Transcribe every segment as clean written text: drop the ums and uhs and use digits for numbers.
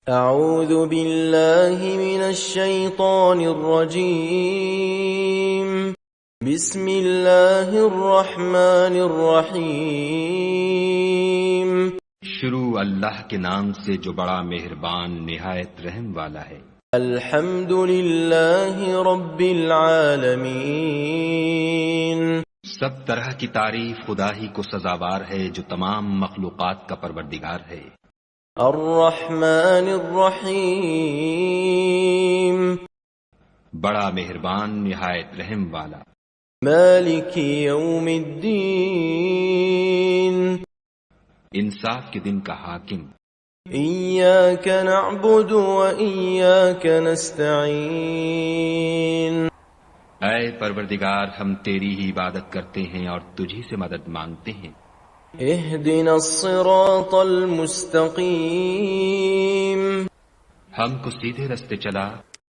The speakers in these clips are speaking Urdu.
اعوذ باللہ من الشیطان الرجیم بسم اللہ الرحمن الرحیم شروع اللہ کے نام سے جو بڑا مہربان نہایت رحم والا ہے۔ الحمد للہ رب العالمین، سب طرح کی تعریف خدا ہی کو سزاوار ہے جو تمام مخلوقات کا پروردگار ہے۔ الرحمن الرحیم، بڑا مہربان نہایت رحم والا۔ مالک یوم الدین، انصاف کے دن کا حاکم۔ ایاک نعبد و ایاک نستعین، اے پروردگار ہم تیری ہی عبادت کرتے ہیں اور تجھی سے مدد مانگتے ہیں۔ اہدنا الصراط المستقیم، ہم کو سیدھے رستے چلا،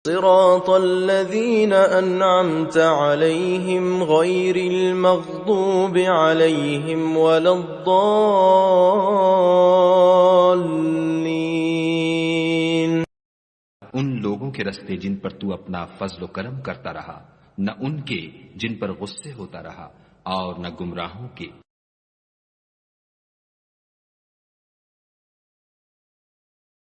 صراط الذین انعمت علیہم غیر المغضوب علیہم ولا الضالین۔ ان لوگوں کے رستے جن پر تو اپنا فضل و کرم کرتا رہا، نہ ان کے جن پر غصے ہوتا رہا، اور نہ گمراہوں کے